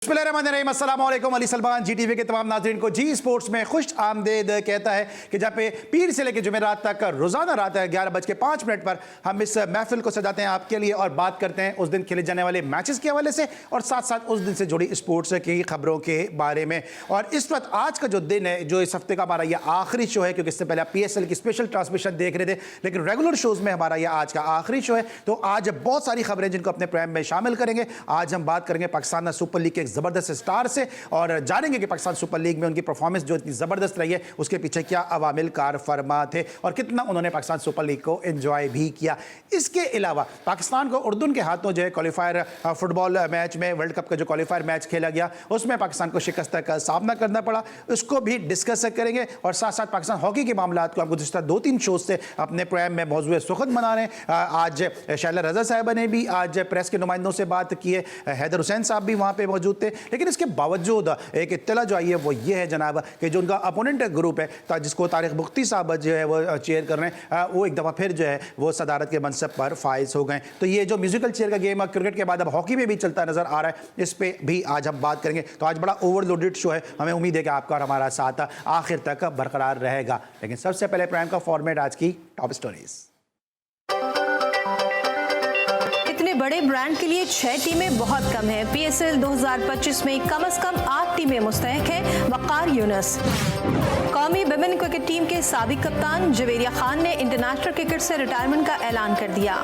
बिस्मिल्लाहिर्रहमानिर्रहीम, अस्सलाम वालेकुम। अली सलमान जी टीवी के तमाम नाज़रीन को जी स्पोर्ट्स में खुश आमदेद कहता है कि जहाँ पे पीर से लेकर जुमेरात तक रोज़ाना रात 11:05 पर हम इस महफिल को सजाते हैं आपके लिए और बात करते हैं उस दिन खेले जाने वाले मैचेस के हवाले से और साथ साथ उस दिन से जुड़ी स्पोर्ट्स की खबरों के बारे में। और इस वक्त आज का जो दिन है, जो इस हफ्ते का हमारा यह आखिरी शो है, क्योंकि इससे पहले आप PSL की स्पेशल ट्रांसमिशन देख रहे थे, लेकिन रेगुलर शोज़ में हमारा यह आज का आखिरी शो है। तो आज बहुत सारी खबरें जिनको अपने प्रोग्राम में शामिल करेंगे। आज हम बात करेंगे पाकिस्तान सुपर लीग के एक ज़बरदस्त स्टार से और जानेंगे कि पाकिस्तान सुपर लीग में उनकी परफॉर्मेंस जो इतनी ज़बरदस्त रही है उसके पीछे क्या अवामिल कार फरमा थे और कितना उन्होंने पाकिस्तान सुपर लीग को एंजॉय भी किया। इसके अलावा पाकिस्तान को उर्दून के हाथों जो है क्वालिफायर फुटबॉल मैच में, वर्ल्ड कप का जो क्वालिफायर मैच खेला गया उसमें पाकिस्तान को शिकस्त का सामना करना पड़ा, उसको भी डिस्कस करेंगे। और साथ साथ पाकिस्तान हॉकी के मामला को हम गुज़िश्ता 2-3 शोज से अपने प्रोग्राम में मौजूद सुखद मना रहे हैं। आज शैला रजा साहिबा ने भी आज प्रेस के नुमाइंदों से बात की है, हैदर हुसैन साहब भी वहाँ पे मौजूद थे। लेकिन इसके बावजूद एक इत्तला जो आई है वो ये है जनाब कि जो उनका अपोनेंट ग्रुप है जिसको तारिक मुख्ती साहब जो है वो चेयर कर रहे हैं, वो एक दफ़ा फिर जो है वो सदारत के मनसब पर फाइज हो गए। तो ये जो म्यूजिकल चेयर का गेम क्रिकेट के बाद अब हॉकी में भी चलता नजर आ रहा है, इस पर भी आज हम बात करेंगे। तो आज बड़ा ओवरलोडेड शो है, हमें उम्मीद है कि आपका और हमारा साथ आखिर तक बरकरार रहेगा। लेकिन सबसे पहले प्राइम का फॉर्मेट आज की टॉप स्टोरीज। बड़े ब्रांड के लिए 6 टीमें बहुत कम है। PSL 2025 में कम से कम 8 टीमें मुस्तहक हैं। वक़ार यूनुस। कौमी विमेन क्रिकेट टीम के साबिक कप्तान जवेरिया खान ने इंटरनेशनल क्रिकेट से रिटायरमेंट का ऐलान कर दिया।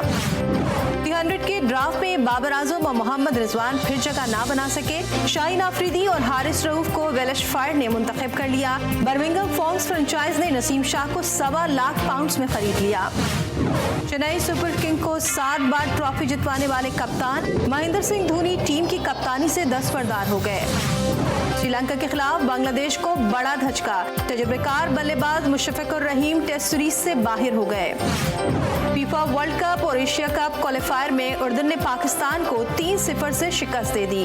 300 के ड्राफ्ट में बाबर आजम और मोहम्मद रिजवान फिर जगह ना बना सके। शाहीन आफरीदी और हारिस रऊफ को वेलिश फायर ने मुंतखब कर लिया। बर्मिंघम फॉर्म्स फ्रेंचाइज ने नसीम शाह को £1.25 लाख में खरीद लिया। चेन्नई सुपर किंग को 7 बार ट्रॉफी जितवाने वाले कप्तान महेंद्र सिंह धोनी टीम की कप्तानी से दस्तबरदार हो गए। श्रीलंका के खिलाफ बांग्लादेश को बड़ा धचका। तजुर्बेकार बल्लेबाज मुशफिकुर रहीम टेस्ट सीरीज से बाहर हो गए। फीफा वर्ल्ड कप और एशिया कप क्वालिफायर में उर्दन ने पाकिस्तान को 3-0 से शिकस्त दे दी।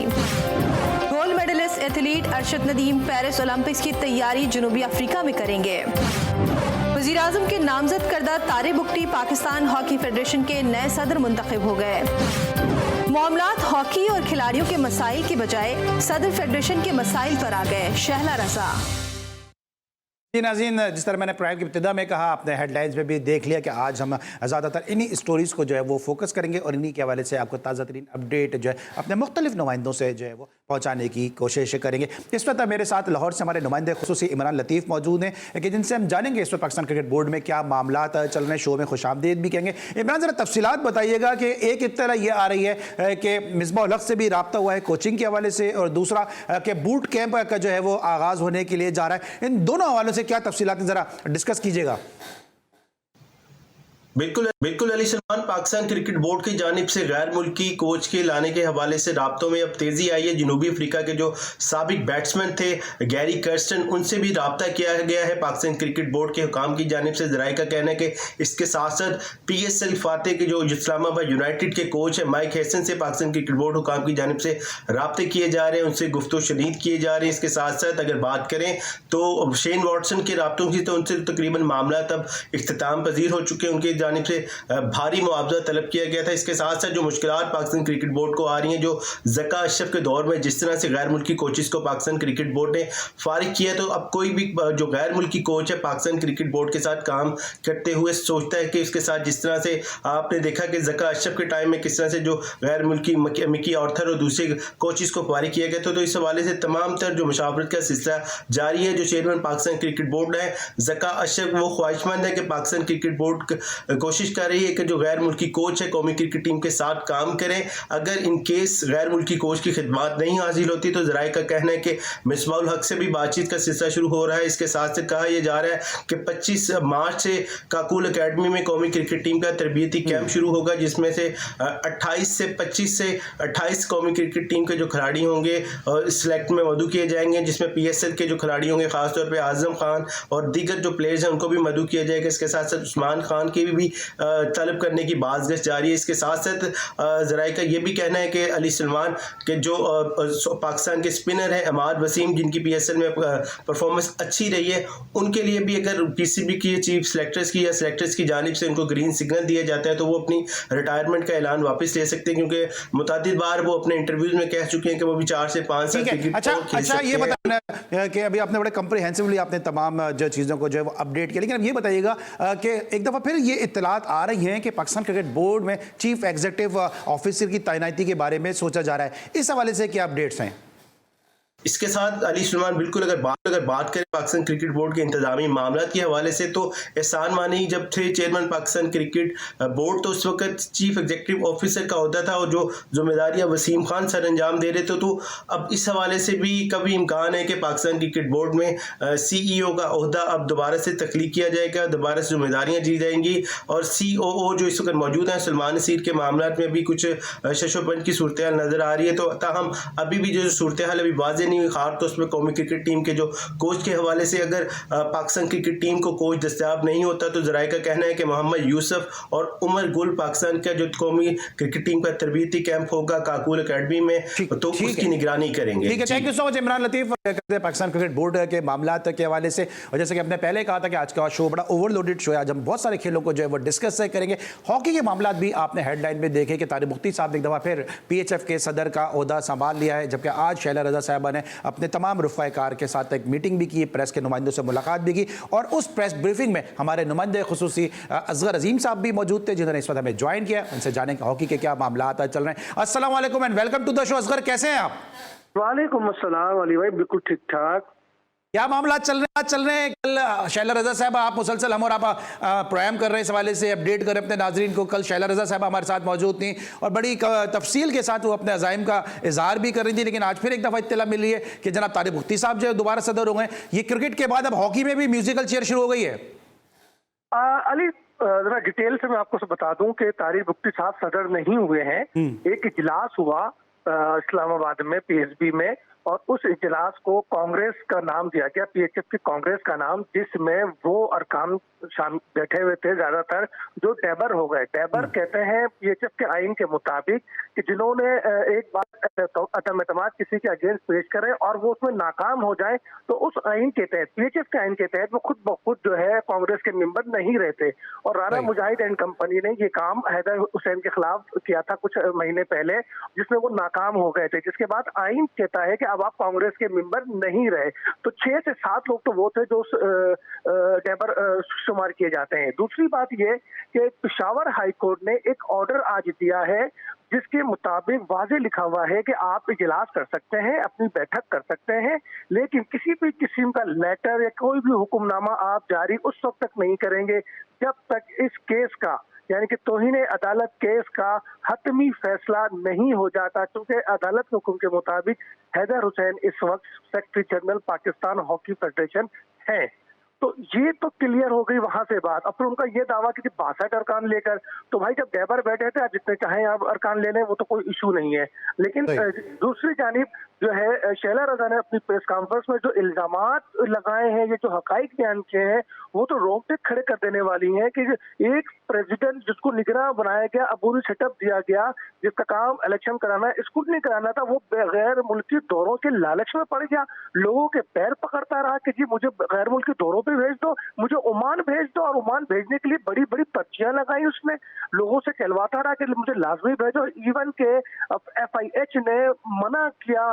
Gold medalist athlete Arshad Nadeem Paris Olympics की तैयारी जनूबी अफ्रीका में करेंगे। वज़ीर आज़म के नामजद करदा तारे बुगटी पाकिस्तान हॉकी फेडरेशन के नए सदर मुंतखब हो गए। मामलात हॉकी और खिलाड़ियों के मसाइल के बजाय सदर फेडरेशन के मसाइल पर आ गए। शहला रजा। जी नाज़रीन, जिस तरह मैंने प्रोग्राम की इब्तिदा में कहा, आपने हेडलाइंस में भी देख लिया कि आज हम ज़्यादातर इन्हीं स्टोरीज़ को जो है वो फोकस करेंगे और इन्हीं के हवाले से आपको ताज़ा तरीन अपडेट जो है अपने मुख्तलिफ नुमाइंदों से जो है वो पहुँचाने की कोशिश करेंगे। इस वक्त मेरे साथ लाहौर से हमारे नुमाइंदे खुसूसी इमरान लतीफ़ मौजूद हैं कि जिनसे हम जानेंगे इस वक्त पाकिस्तान क्रिकेट बोर्ड में क्या मामला चल रहे हैं। शो में खुशामदीद भी कहेंगे। इमरान, ज़रा तफसीलात बताइएगा कि एक इत्तला ये आ रही है कि मिसबाह उल हक से भी रब्ता हुआ है कोचिंग के हवाले से और दूसरा कि बूट कैंप का जो है वो आगाज़ होने के लिए जा रहा है। इन दोनों हवालों से क्या तफसीलात जरा डिस्कस कीजिएगा। बिल्कुल अली सलमान, पाकिस्तान क्रिकेट बोर्ड की जानिब से गैर मुल्की कोच के लाने के हवाले से राब्तों में अब तेजी आई है। जनूबी अफ्रीका के जो साबिक बैट्समैन थे गैरी कर्स्टन, उनसे भी राब्ता किया गया है पाकिस्तान क्रिकेट बोर्ड के हुकाम की जानिब से। ज़राए का कहना है कि इसके साथ साथ PSL फाते के जो इस्लामाबाद यूनाइटेड के कोच है माइक हैसन से पाकिस्तान क्रिकेट बोर्ड हुकाम की जानिब से राब्ते किए जा रहे हैं, उनसे गुफ्तगू शनीद किए जा रहे हैं। इसके साथ साथ अगर बात करें तो शेन वॉटसन के राब्तों की, तो उनसे तकरीबन मामला तब इख्तिताम पजीर हो चुके हैं। उनकी जानिब से भारी मुआवजा तलब किया गया था। इसके साथ साथ जो मुश्किलात पाकिस्तान क्रिकेट बोर्ड को आ रही हैं, जो ज़का अशरफ के दौर में जिस तरह से गैर मुल्की कोचेस को पाकिस्तान क्रिकेट बोर्ड ने फारिग किया, तो अब कोई भी जो गैर मुल्की कोच है पाकिस्तान क्रिकेट बोर्ड के साथ काम करते हुए सोचता है कि उसके साथ जिस तरह से आपने देखा कि ज़का अशरफ के टाइम में किस तरह से जो गैर मुल्की मिकी ऑर्थर और दूसरे कोचेस को फारिग किया गया, तो इस हवाले से तमाम तर जो मुशावरत का सिलसिला जारी है। जो चेयरमैन पाकिस्तान क्रिकेट बोर्ड है ज़का अशरफ, वो ख्वाहिशमंद है कि पाकिस्तान क्रिकेट बोर्ड कोशिश कर रही है कि जो गैर मुल्की कोच है कौमी क्रिकेट टीम के साथ काम करें। अगर इन केस गैर मुल्की कोच की खिदमात नहीं हासिल होती तो ज़राए का कहना है कि मिसबाह उल हक से भी बातचीत का सिलसिला शुरू हो रहा है। इसके साथ से कहा यह जा रहा है कि 25 मार्च से काकुल अकेडमी में कौमी क्रिकेट टीम का तरबियती कैंप शुरू होगा, जिसमें से 28 से 28 कौमी क्रिकेट टीम के जो खिलाड़ी होंगे और सिलेक्ट में मदू किए जाएंगे, जिसमें PSL के जो खिलाड़ी होंगे खासतौर पर आजम खान और दीगर जो प्लेयर्स हैं उनको भी मदू किया जाएगा। इसके साथ साथ उस्मान खान की भी भी तलब करने की बाज़गश जारी है। इसके साथ साथ ज़राए का ये भी कहना है कि अली सलमान के जो पाकिस्तान के स्पिनर हैं अमाद वसीम, जिनकी PSL में परफॉर्मेंस अच्छी रही है, उनके लिए भी अगर PCB की चीफ सेलेक्टर्स की या सेलेक्टर्स की जानिब से उनको ग्रीन सिग्नल दिया जाता है तो वो अपनी रिटायरमेंट का ऐलान वापस ले सकते हैं, क्योंकि मुतादिद बार वो अपने इंटरव्यूज में कह चुके हैं कि वो भी 4 से 5 साल क्रिकेट खेल सकते ये हैं। बताना कि अभी आपने बड़े कंप्रिहेंसिवली आपने तमाम जो चीज़ों को जो है वो अपडेट किया, लेकिन अब ये बताइएगा कि एक दफ़ा फिर ये इत्तलात आ रही हैं कि पाकिस्तान क्रिकेट बोर्ड में चीफ एग्जीक्यूटिव ऑफिसर की तैनाती के बारे में सोचा जा रहा है। इस हवाले से क्या अपडेट्स हैं? इसके साथ अली सलमान बिल्कुल अगर बात करें पाकिस्तान क्रिकेट बोर्ड के इंतजामी मामला के हवाले से, तो एहसान मानी जब थे चेयरमैन पाकिस्तान क्रिकेट बोर्ड तो उस वक्त चीफ एग्जीक्यूटिव ऑफिसर का होता था और जो जिम्मेदारियां वसीम खान सर अंजाम दे रहे थे। तो अब इस हवाले से भी कभी इम्कान है कि पाकिस्तान क्रिकेट बोर्ड में CEO का ओहदा अब दोबारा से तख्लीक किया जाएगा, दोबारा से जिम्मेदारियाँ दी जाएंगी और COO जो इस वक्त मौजूद हैं सलमान नसीर के मामला में भी कुछ शशोपंच की सूरत हाल नजर आ रही है। तो ताहम अभी भी जो सूरत हाल अभी वाज़ेह नहीं हुई, खास तो उसमें कौमी क्रिकेट टीम के जो कोच के हवाले से अगर पाकिस्तान क्रिकेट टीम को कोच दस्तयाब नहीं होता तो ज़राए का कहना है कि मोहम्मद यूसुफ और उमर गुल पाकिस्तान का जो कौमी क्रिकेट टीम का तरबीती कैंप होगा काकूल अकेडमी में तो उसकी निगरानी करेंगे। ठीक है, thank you so much Imran Latif. Pakistan cricket board के मामला के हवाले से, और जैसे कि आपने पहले कहा था कि आज का शो बड़ा ओवरलोडेड शो है, आज हम बहुत सारे खेलों को जो है वो डिस्कस करेंगे। हॉकी के मामला भी आपने हेडलाइन में देखे कि तारिक मुफ्ती साहब ने एक दफ़ा फिर PHF के सदर का ओहदा संभाल लिया है, जबकि आज शैला रजा साहबा ने अपने तमाम रुफ़ाकार के साथ एक मीटिंग भी की, प्रेस के नुमाइंदों से मुलाकात भी की और उस प्रेस ब्रीफिंग में हमारे नुमाइंदे खुसूसी असगर अजीम साहब भी मौजूद थे, जिन्होंने इस वक्त हमें ज्वाइन किया। उनसे जाने कि हॉकी के क्या मामला चल रहे हैं। अस्सलाम वालेकुम and welcome to the show. Asghar, कैसे हैं आप? वालेकुम अस्सलाम अली भाई, बिल्कुल ठीक ठाक। क्या मामला चल रहे हैं? कल शैला रजा साहब, आप मुसलसल हम और आप प्रोग्राम कर रहे हैं, इस हवाले से अपडेट कर रहे हैं अपने नाजरीन को। कल शैला रजा साहब हमारे साथ मौजूद थी और बड़ी तफसील के साथ वो अपने अज़ाइम का इजहार भी कर रही थी, लेकिन आज फिर एक दफ़ा इत्तला मिल रही है कि जनाब तारिक मुफ्ती साहब जो है दोबारा सदर हो गए। ये क्रिकेट के बाद अब हॉकी में भी म्यूजिकल चेयर शुरू हो गई है। अली जरा डिटेल से मैं आपको बता दूं कि तारिक मुफ्ती साहब सदर नहीं हुए हैं। एक इजलास हुआ इस्लामाबाद में PSB में और उस इजलास को कांग्रेस का नाम दिया गया, PHF की कांग्रेस का नाम, जिसमें वो अरकान बैठे हुए थे ज्यादातर जो डैबर हो गए। डैबर कहते हैं PHF के आइन के मुताबिक कि जिन्होंने एक बार अदम एतमाद किसी के अगेंस्ट पेश करे और वो उसमें नाकाम हो जाए तो उस आइन के तहत, PHF के आइन के तहत वो खुद ब खुद जो है कांग्रेस के मेंबर नहीं रहते। और राना मुजाहिद एंड कंपनी ने ये काम हैदर हुसैन के खिलाफ किया था कुछ महीने पहले, जिसमें वो नाकाम हो गए थे, जिसके बाद आइन कहता है कि अब आप कांग्रेस के मेंबर नहीं रहे। तो 6 से 7 लोग तो वो थे जो डैबर शुमार किए जाते हैं। दूसरी बात ये कि पेशावर हाई कोर्ट ने एक ऑर्डर आज दिया है जिसके मुताबिक वाज़े लिखा हुआ है कि आप इजलास कर सकते हैं, अपनी बैठक कर सकते हैं, लेकिन किसी भी किस्म का लेटर या कोई भी हुक्मनामा आप जारी उस वक्त तक नहीं करेंगे जब तक इस केस का, यानी कि तौहीन अदालत केस का हतमी फैसला नहीं हो जाता, क्योंकि अदालत के हुक्म के मुताबिक हैदर हुसैन इस वक्त secretary general Pakistan hockey federation है। तो ये तो क्लियर हो गई वहां से बात। अब फिर उनका ये दावा कि 62 अरकान लेकर, तो भाई जब डैबर बैठे थे आप जितने चाहें आप अरकान ले लें, वो तो कोई इशू नहीं है। लेकिन दूसरी जानिब जो है शैला रजा ने अपनी प्रेस कॉन्फ्रेंस में जो इल्जामात लगाए हैं, ये जो हकाइक बयान किए हैं, वो तो रोंगटे खड़े कर देने वाली हैं कि एक प्रेसिडेंट जिसको निगरान बनाया गया, अबूरी सेटअप दिया गया, जिसका काम इलेक्शन कराना, इसको नहीं कराना था, वो गैर मुल्की दौरों के लालच में पड़ गया, लोगों के पैर पकड़ता रहा कि जी मुझे गैर मुल्की दौरों पे भेज दो, मुझे ओमान भेज दो, और ओमान भेजने के लिए बड़ी बड़ी पर्चियां लगाई उसने, लोगों से कहलवाता रहा कि मुझे लाजमी भेजो। इवन के FIH ने मना किया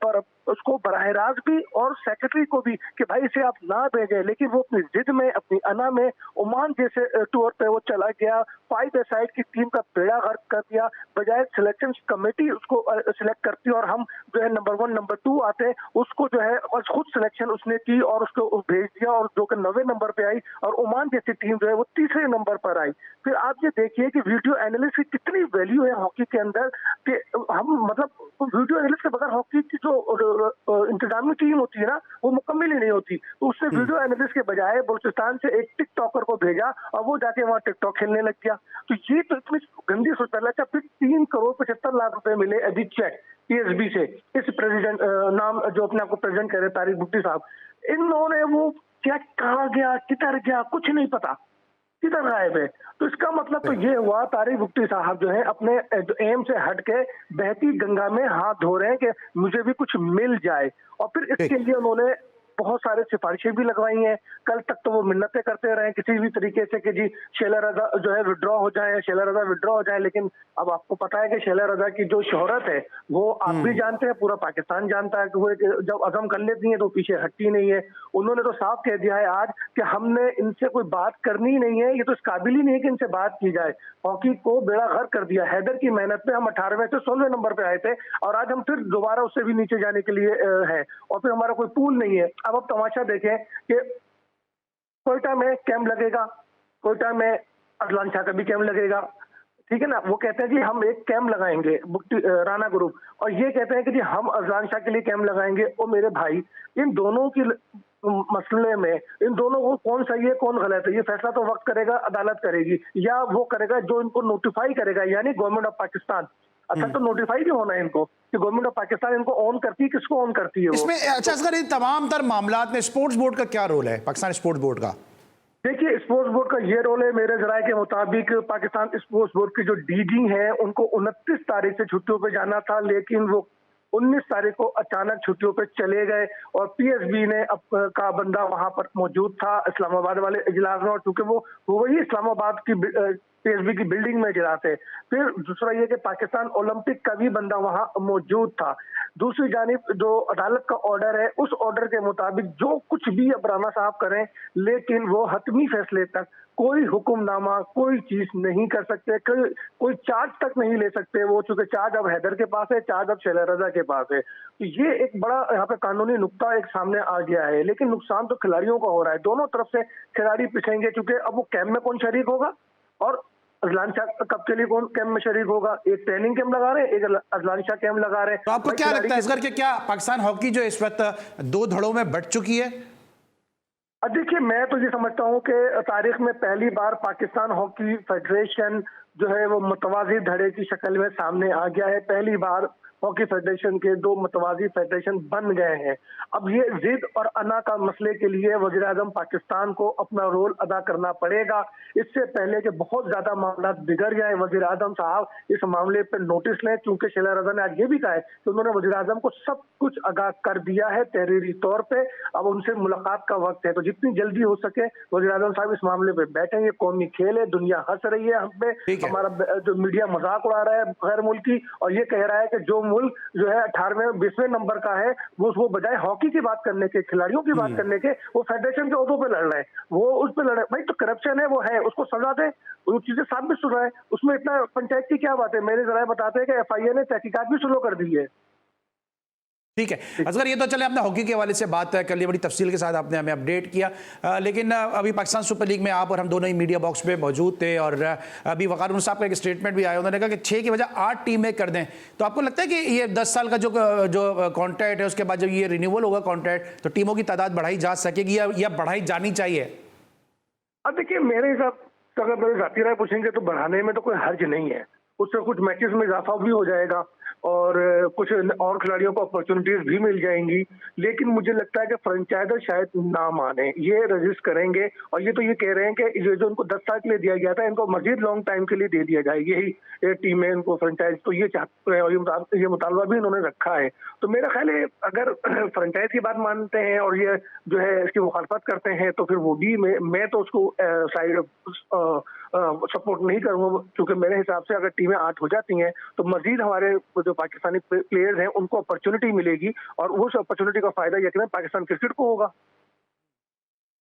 पर उसको बराह रास्त भी और सेक्रेटरी को भी कि भाई इसे आप ना भेजें, लेकिन वो अपनी जिद में, अपनी अना में ओमान जैसे टूर पे वो चला गया, 5 ए साइड की टीम का बेड़ा गर्क कर दिया, बजाय सिलेक्शन कमेटी उसको सिलेक्ट करती और हम जो है नंबर 1 नंबर 2 आते, उसको जो है और खुद सिलेक्शन उसने की और उसको भेज दिया, और जो कि 90 नंबर पे आई, और ओमान जैसी टीम जो है वो 3रे नंबर पर आई। फिर आप ये देखिए कि वीडियो एनालिस्ट की कितनी वैल्यू है हॉकी के अंदर, कि हम मतलब वीडियो एनालिस्ट के बगैर हॉकी की जो इंतजामी टीम होती है ना, वो मुकम्मल ही नहीं होती। तो उसने वीडियो एनालिस्ट के बजाय बलूचिस्तान से एक टिकटॉकर को भेजा और वो जाके वहाँ टिकटॉक खेलने लग गया। तो ये तो इतनी गंदी सोच पहला। अच्छा, फिर 3 करोड़ 75 लाख रुपए मिले एडिट चेक PSB से, इस प्रेसिडेंट नाम जो अपने आपको प्रेसिडेंट कह रहे तारिक मुफ्ती साहब, इन्होंने वो क्या कहा गया, किधर गया, कुछ नहीं पता। किधर गायब है? तो इसका मतलब तो ये हुआ तारिक भुट्टी साहब जो है अपने एम से हट के बहती गंगा में हाथ धो रहे हैं कि मुझे भी कुछ मिल जाए, और फिर इसके लिए उन्होंने बहुत सारे सिफारिशें भी लगवाई हैं। कल तक तो वो मिन्नतें करते रहे किसी भी तरीके से कि जी शैला रजा जो है विड्रॉ हो जाए, शैला रजा विड्रॉ हो जाए, लेकिन अब आपको पता है कि शैला रजा की जो शोहरत है वो आप भी जानते हैं, पूरा पाकिस्तान जानता है कि वो जब अज़म कर लेती है तो पीछे हटती नहीं है। उन्होंने तो साफ कह दिया है आज कि हमने इनसे कोई बात करनी ही नहीं है, ये तो इस काबिल ही नहीं है कि इनसे बात की जाए। हॉकी को बेड़ा गर्क कर दिया। हैदर की मेहनत पे हम 18वें से 16वें नंबर पे आए थे और आज हम फिर दोबारा उससे भी नीचे जाने के लिए है, और फिर हमारा कोई पूल नहीं है। अब तमाशा देखें कि कोयटा में कैंप लगेगा, कोयटा में अजलान शाह का भी कैंप लगेगा, ठीक है ना। वो कहते हैं कि हम एक कैंप लगाएंगे राणा ग्रुप, और ये कहते हैं कि जी हम अजलान शाह के लिए कैंप लगाएंगे। और मेरे भाई, इन दोनों की मसले में इन दोनों को कौन सही है कौन गलत है, ये फैसला तो वक्त करेगा, अदालत करेगी, या वो करेगा जो इनको नोटिफाई करेगा, यानी गवर्नमेंट ऑफ पाकिस्तान। अच्छा, तो नोटिफाई क्यों होना है इनको कि गवर्नमेंट ऑफ पाकिस्तान इनको ऑन करती है? किसको ऑन करती है वो? इसमें अच्छा असगर, इन तमाम तर मामलात में स्पोर्ट्स बोर्ड का क्या रोल है, पाकिस्तान स्पोर्ट्स बोर्ड का? देखिए, स्पोर्ट्स बोर्ड का ये रोल है, मेरे जराये के मुताबिक पाकिस्तान स्पोर्ट्स बोर्ड की जो डीजी हैं उनको 29 तारीख से छुट्टियों पे जाना था, लेकिन वो 19 तारीख को अचानक छुट्टियों पे चले गए, और पीएसबी ने का बंदा वहां पर मौजूद था इस्लामाबाद वाले इजलास में, और चूंकि वो वही इस्लामाबाद की पीएसबी की बिल्डिंग में इजलास है। फिर दूसरा ये कि पाकिस्तान ओलंपिक का भी बंदा वहां मौजूद था। दूसरी जानिब जो अदालत का ऑर्डर है, उस ऑर्डर के मुताबिक जो कुछ भी अब राणा साहब करें, लेकिन वो हतमी फैसले तक कोई हुक्मनामा, कोई चीज नहीं कर सकते, कोई चार्ज तक नहीं ले सकते वो, चूंकि चार्ज अब हैदर के पास है, चार्ज अब शैला रजा के पास है। तो ये एक बड़ा यहाँ पे कानूनी नुक्ता एक सामने आ गया है, लेकिन नुकसान तो खिलाड़ियों का हो रहा है। दोनों तरफ से खिलाड़ी पिछेंगे, क्योंकि अब वो कैंप में कौन शरीक होगा, और अजलान शाह कप के लिए कौन कैंप में शरीक होगा? एक ट्रेनिंग कैंप लगा रहे हैं, एक अजलान शाह कैंप लगा रहे हैं। तो आपको क्या लगता है असगर कि क्या पाकिस्तान हॉकी जो इस वक्त दो धड़ों में बंट चुकी है? देखिए, मैं तो ये समझता हूँ कि तारीख में पहली बार पाकिस्तान हॉकी फेडरेशन जो है वो मुतवाजी धड़े की शक्ल में सामने आ गया है। पहली बार हॉकी फेडरेशन के दो मुतवाजी फेडरेशन बन गए हैं। अब ये जिद और अना का मसले के लिए वज़ीर आज़म पाकिस्तान को अपना रोल अदा करना पड़ेगा। इससे पहले कि बहुत ज्यादा मामला बिगड़ जाए, वज़ीर आज़म साहब इस मामले पर नोटिस लें, क्योंकि शैला रजा ने आज ये भी कहा है कि उन्होंने वज़ीर आज़म को सब कुछ आगाह कर दिया है तहरीरी तौर पे। अब उनसे मुलाकात का वक्त है, तो जितनी जल्दी हो सके वज़ीर आज़म साहब इस मामले पे बैठेंगे। कौमी खेल है, दुनिया हंस रही है हम पे, हमारा जो मीडिया मजाक उड़ा रहा है गैर मुल्की, और ये कह रहा है कि जो मुल्क जो है 18वें 20वें नंबर का है, वो बजाय हॉकी की बात करने के, खिलाड़ियों की बात करने के, वो फेडरेशन के ओहदों पे लड़ रहे हैं, वो उस पे लड़ रहे। भाई, तो करप्शन है, वो है, उसको सजा दे, वो चीजें साबित सुन रहा है, उसमें इतना पंचायत की क्या बात है? मेरे जरा बताते हैं कि एफआईए ने तहकीकात भी शुरू कर दी है। ठीक है असगर, ये तो चले आपने हॉकी के हवाले से बात कर ली, बड़ी तफसील के साथ आपने हमें अपडेट किया, लेकिन अभी पाकिस्तान सुपर लीग में आप और हम दोनों ही मीडिया बॉक्स पे मौजूद थे, और अभी वकार साहब का एक स्टेटमेंट भी आया, उन्होंने कहा कि 6 की वजह 8 टीमें कर दें। तो आपको लगता है कि ये 10 साल का जो कॉन्ट्रैक्ट है, उसके बाद जब ये रिन्यूअल होगा कॉन्ट्रैक्ट, तो टीमों की तादाद बढ़ाई जा सकेगी या बढ़ाई जानी चाहिए? अब देखिए, मेरे हिसाब से अगर मेरे जाती राय पूछेंगे तो बढ़ाने में तो कोई हर्ज नहीं है, उससे कुछ मैचेस में इजाफा भी हो जाएगा और कुछ और खिलाड़ियों को अपॉर्चुनिटीज भी मिल जाएंगी। लेकिन मुझे लगता है कि फ्रेंचाइजर शायद ना माने, ये रजिस्ट करेंगे, और ये तो ये कह रहे हैं कि ये जो उनको 10 साल के लिए दिया गया था, इनको मजीद लॉन्ग टाइम के लिए दे दिया जाए, यही टीम है इनको फ्रेंचाइज, तो ये चाहते हैं, और ये मुतालबा भी इन्होंने रखा है। तो मेरा ख्याल है अगर फ्रेंचाइज की बात मानते हैं और ये जो है इसकी मुखालफत करते हैं, तो फिर वो भी मैं तो उसको साइड सपोर्ट नहीं करूंगा, क्योंकि मेरे हिसाब से अगर टीमें 8 हो जाती हैं तो मजीद हमारे जो पाकिस्तानी प्लेयर्स हैं उनको अपॉर्चुनिटी मिलेगी, और उस अपॉर्चुनिटी का फायदा यकीनन पाकिस्तान क्रिकेट को होगा।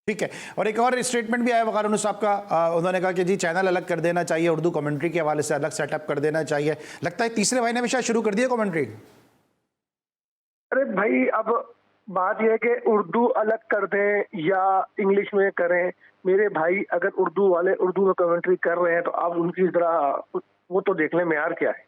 ठीक है, और एक और स्टेटमेंट भी आया वकार साहब का, उन्होंने कहा कि जी चैनल अलग कर देना चाहिए, उर्दू कमेंट्री के हवाले से अलग सेटअप कर देना चाहिए। लगता है तीसरे भाई ने भी शायद शुरू कर दिया कमेंट्री। अरे भाई, अब बात यह है कि उर्दू अलग कर दें या इंग्लिश में करें, मेरे भाई अगर उर्दू वाले उर्दू में कमेंट्री कर रहे हैं तो आप उनकी जरा वो तो देख लें मेयार क्या है,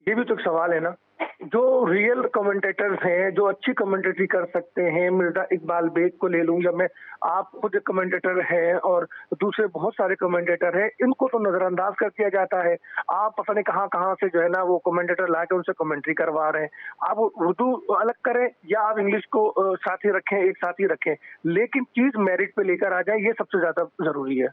ये भी तो एक सवाल है ना। जो रियल कमेंटेटर्स हैं, जो अच्छी कमेंटेटरी कर सकते हैं, मिर्जा इकबाल बेग को ले लूं, या मैं आप खुद कमेंटेटर हैं और दूसरे बहुत सारे कमेंटेटर हैं, इनको तो नजरअंदाज कर दिया जाता है। आप पता नहीं कहां से जो है ना वो कमेंटेटर ला के उनसे कमेंट्री करवा रहे हैं। आप उर्दू अलग करें या आप इंग्लिश को साथ ही रखें, एक साथ ही रखें, लेकिन चीज मेरिट पे लेकर आ जाए, ये सबसे ज्यादा जरूरी है।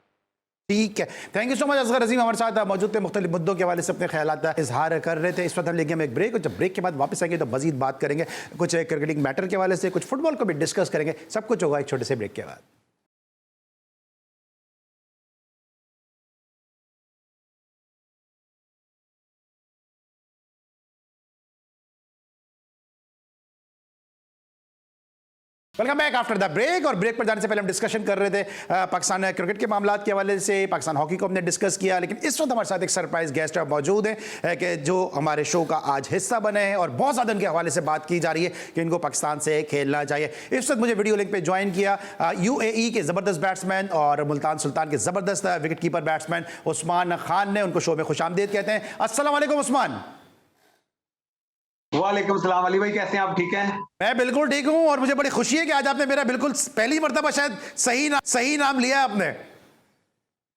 ठीक है, thank you so much. Asghar Azeem हमारे साथ मौजूद थे, मुख्तलिफ मुद्दों के हवाले से अपने ख्यालात इजहार कर रहे थे। इस वक्त हम लेंगे एक ब्रेक, और जब ब्रेक के बाद वापस आएंगे तो मजीद बात करेंगे कुछ क्रिकेटिंग मैटर के हवाले से, कुछ फुटबॉल को भी डिस्कस करेंगे। सब कुछ होगा एक छोटे से ब्रेक के बाद। Welcome back after the break. और ब्रेक पर जाने से पहले हम डिस्कशन कर रहे थे पाकिस्तान क्रिकेट के मामलात के हवाले से, पाकिस्तान हॉकी को हमने डिस्कस किया, लेकिन इस वक्त हमारे साथ एक सरप्राइज गेस्ट मौजूद है कि जो हमारे शो का आज हिस्सा बने हैं, और बहुत ज़्यादा इनके हवाले से बात की जा रही है कि इनको पाकिस्तान से खेलना चाहिए। इस वक्त मुझे वीडियो लिंक पे ज्वाइन किया UAE के ज़बरदस्त बैट्समैन और मुल्तान सुल्तान के ज़बरदस्त wicket keeper batsman Usman Khan ने। उनको शो में खुशामदीद कहते हैं। अस्सलाम वालेकुम उस्मान। वालेकुम सलाम। अली भाई कैसे हैं आप? ठीक हैं? मैं बिल्कुल ठीक हूं, और मुझे बड़ी खुशी है कि आज आपने मेरा बिल्कुल पहली मर्तबा शायद सही नाम लिया आपने।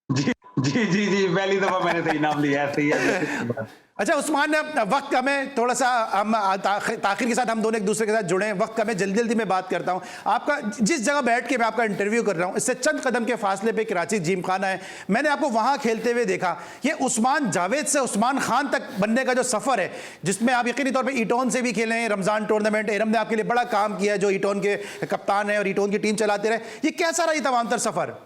जी जी जी जी, पहली दफा मैंने सही नाम लिया है। सही है। अच्छा उस्मान, वक्त हमें थोड़ा सा हम ताखिर के साथ हम दोनों एक दूसरे के साथ जुड़े हैं, वक्त हमें जल्दी जल्दी में बात करता हूं। आपका जिस जगह बैठ के मैं आपका इंटरव्यू कर रहा हूं, इससे चंद कदम के फासले पे कराची जिम खाना है। मैंने आपको वहां खेलते हुए देखा। ये उस्मान जावेद से उस्मान खान तक बनने का जो सफर है, जिसमें आप यकीनी तौर पर ईटोन से भी खेले हैं, रमजान टूर्नामेंट, इरम ने आपके लिए बड़ा काम किया है, जो ईटोन के कप्तान है और ईटोन की टीम चलाते रहे। ये कैसा रहा ये तमाम तर सफर?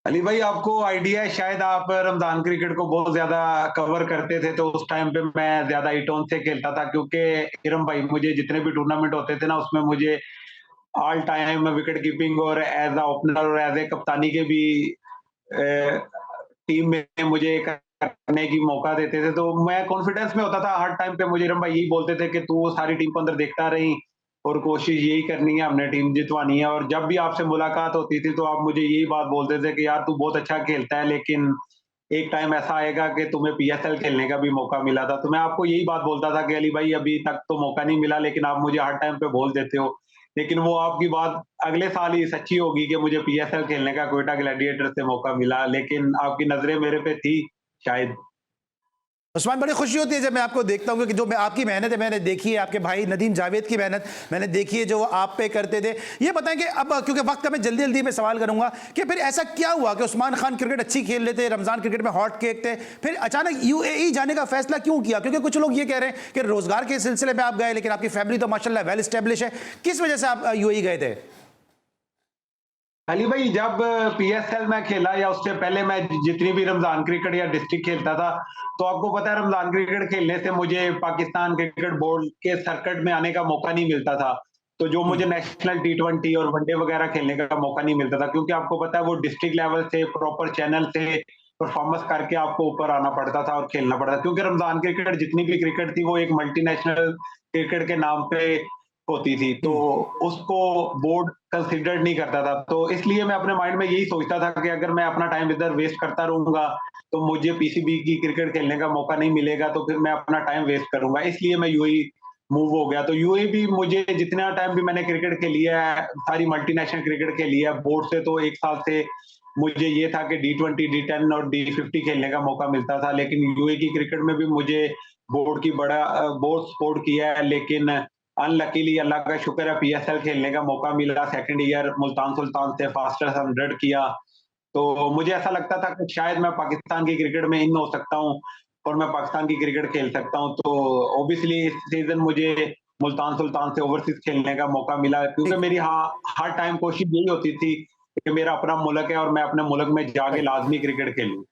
अली भाई आपको आइडिया है, शायद आप रमजान क्रिकेट को बहुत ज्यादा कवर करते थे, तो उस टाइम पे मैं ज्यादा ईटोन से खेलता था, क्योंकि इरम भाई मुझे जितने भी टूर्नामेंट होते थे ना, उसमें मुझे ऑल टाइम विकेट कीपिंग और एज अ ओपनर और एज ए कप्तानी के भी टीम में मुझे करने की मौका देते थे। तो मैं कॉन्फिडेंस में होता था हर टाइम पे। मुझे इरम भाई यही बोलते थे कि तू सारी टीम को अंदर देखता रही, और कोशिश यही करनी है, हमने टीम जितवानी है। और जब भी आपसे मुलाकात होती थी तो आप मुझे यही बात बोलते थे कि यार तू बहुत अच्छा खेलता है, लेकिन एक टाइम ऐसा आएगा कि तुम्हें PSL खेलने का भी मौका मिला था। तो मैं आपको यही बात बोलता था कि अली भाई अभी तक तो मौका नहीं मिला, लेकिन आप मुझे हर टाइम पे बोल देते हो। लेकिन वो आपकी बात अगले साल ही सच्ची होगी कि मुझे PSL खेलने का क्वेटा ग्लैडिएटर से मौका मिला, लेकिन आपकी नजरें मेरे पे थी शायद। उस्मान, बड़ी खुशी होती है जब मैं आपको देखता हूँ कि जो मैं आपकी मेहनत है मैंने देखी है, आपके भाई नदीम जावेद की मेहनत मैंने देखी है जो आप पे करते थे। ये बताएं कि अब क्योंकि वक्त का मैं जल्दी जल्दी में सवाल करूंगा कि फिर ऐसा क्या हुआ कि उस्मान खान क्रिकेट अच्छी खेल रहे थे, रमजान क्रिकेट में हॉट केक थे, फिर अचानक UAE जाने का फैसला क्यों किया? क्योंकि कुछ लोग ये कह रहे हैं कि रोजगार के सिलसिले में आप गए, लेकिन आपकी फैमिली तो माशाल्लाह वेल एस्टेब्लिश है। किस वजह से आप UAE गए थे? अली भाई जब PSL में खेला या उससे पहले मैं जितनी भी रमजान क्रिकेट या डिस्ट्रिक्ट खेलता था, तो आपको पता है रमजान क्रिकेट खेलने से मुझे पाकिस्तान क्रिकेट बोर्ड के सर्किट में आने का मौका नहीं मिलता था। तो जो मुझे नेशनल T20 और वनडे वगैरह खेलने का मौका नहीं मिलता था, क्योंकि आपको पता है वो डिस्ट्रिक्ट लेवल से प्रॉपर चैनल से परफॉर्मेंस करके आपको ऊपर आना पड़ता था और खेलना पड़ता था। क्योंकि रमजान क्रिकेट जितनी भी क्रिकेट थी वो एक मल्टीनेशनल क्रिकेट के नाम पे होती थी, तो उसको बोर्ड कंसीडर नहीं करता था। तो इसलिए मैं अपने माइंड में यही सोचता था कि अगर मैं अपना टाइम इधर वेस्ट करता रहूंगा तो मुझे PCB की क्रिकेट खेलने का मौका नहीं मिलेगा, तो फिर मैं अपना टाइम वेस्ट करूंगा। इसलिए मैं UAE मूव हो गया। तो UAE भी मुझे जितना टाइम भी मैंने क्रिकेट खेली है, सारी मल्टीनेशनल क्रिकेट खेली है बोर्ड से, तो एक साल से मुझे ये था कि D20, D10 और D50 खेलने का मौका मिलता था। लेकिन UAE की क्रिकेट में भी मुझे बोर्ड की बहुत सपोर्ट किया है, लेकिन अनलकीली अल्लाह का शुक्र है PSL खेलने का मौका मिला। सेकंड ईयर मुल्तान सुल्तान से फास्टेस्ट 100 किया। तो मुझे ऐसा लगता था कि शायद मैं पाकिस्तान की क्रिकेट में इन हो सकता हूँ और मैं पाकिस्तान की क्रिकेट खेल सकता हूँ। तो ऑब्वियसली इस सीजन मुझे मुल्तान सुल्तान से ओवरसीज खेलने का मौका मिला, क्योंकि मेरी हर टाइम कोशिश यही होती थी कि मेरा अपना मुल्क है और मैं अपने मुल्क में जाके लाजमी क्रिकेट खेलूं।